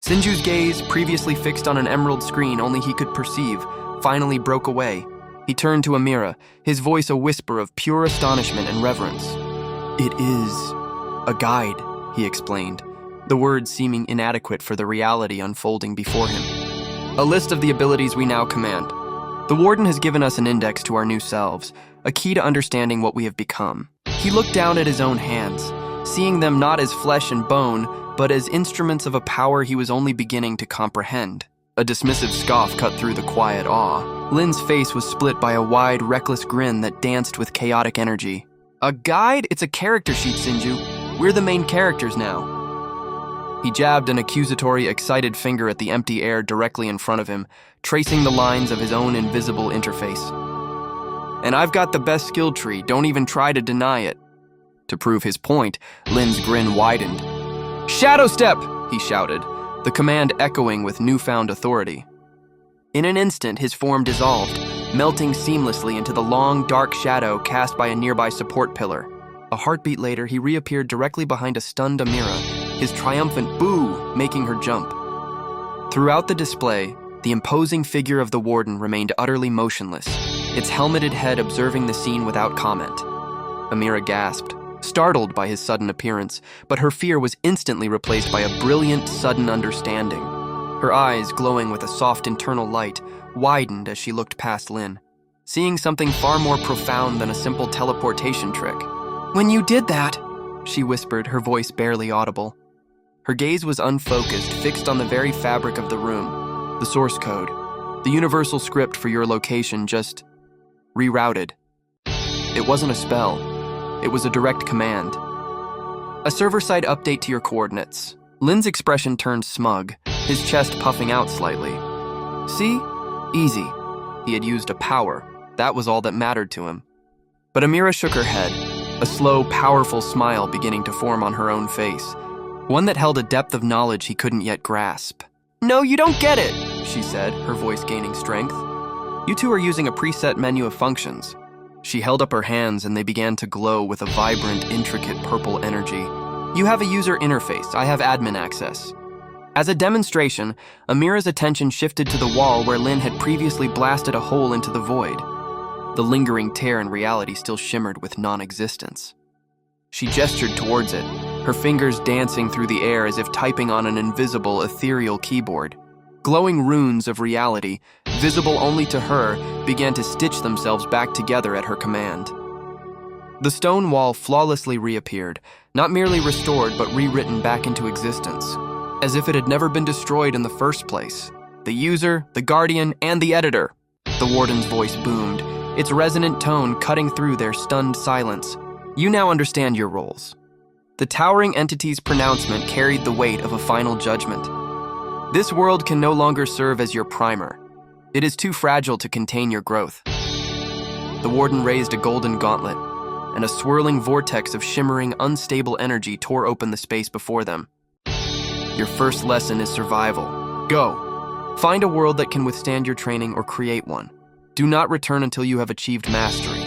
Sinju's gaze, previously fixed on an emerald screen only he could perceive, finally broke away. He turned to Amira, his voice a whisper of pure astonishment and reverence. "It is a guide," he explained, the words seeming inadequate for the reality unfolding before him. "A list of the abilities we now command. The Warden has given us an index to our new selves, a key to understanding what we have become." He looked down at his own hands, seeing them not as flesh and bone, but as instruments of a power he was only beginning to comprehend. A dismissive scoff cut through the quiet awe. Lin's face was split by a wide, reckless grin that danced with chaotic energy. "A guide? It's a character sheet, Sinju. We're the main characters now." He jabbed an accusatory, excited finger at the empty air directly in front of him, tracing the lines of his own invisible interface. "And I've got the best skill tree, don't even try to deny it." To prove his point, Lin's grin widened. "Shadow Step!" he shouted, the command echoing with newfound authority. In an instant, his form dissolved, melting seamlessly into the long, dark shadow cast by a nearby support pillar. A heartbeat later, he reappeared directly behind a stunned Amira, his triumphant "boo" making her jump. Throughout the display, the imposing figure of the Warden remained utterly motionless, its helmeted head observing the scene without comment. Amira gasped, startled by his sudden appearance, but her fear was instantly replaced by a brilliant, sudden understanding. Her eyes, glowing with a soft internal light, widened as she looked past Lin, seeing something far more profound than a simple teleportation trick. "When you did that," she whispered, her voice barely audible. Her gaze was unfocused, fixed on the very fabric of the room, the source code, the universal script for your location just rerouted. It wasn't a spell. It was a direct command. "A server-side update to your coordinates." Lin's expression turned smug, his chest puffing out slightly. "See? Easy." He had used a power. That was all that mattered to him. But Amira shook her head, a slow, powerful smile beginning to form on her own face, one that held a depth of knowledge he couldn't yet grasp. "No, you don't get it," she said, her voice gaining strength. "You two are using a preset menu of functions." She held up her hands and they began to glow with a vibrant, intricate purple energy. "You have a user interface, I have admin access." As a demonstration, Amira's attention shifted to the wall where Lin had previously blasted a hole into the void. The lingering tear in reality still shimmered with non-existence. She gestured towards it, her fingers dancing through the air as if typing on an invisible, ethereal keyboard. Glowing runes of reality, visible only to her, began to stitch themselves back together at her command. The stone wall flawlessly reappeared, not merely restored but rewritten back into existence, as if it had never been destroyed in the first place. The user, the guardian, and the editor. The Warden's voice boomed, its resonant tone cutting through their stunned silence. "You now understand your roles." The towering entity's pronouncement carried the weight of a final judgment. "This world can no longer serve as your primer. It is too fragile to contain your growth." The Warden raised a golden gauntlet, and a swirling vortex of shimmering, unstable energy tore open the space before them. "Your first lesson is survival. Go. Find a world that can withstand your training or create one. Do not return until you have achieved mastery."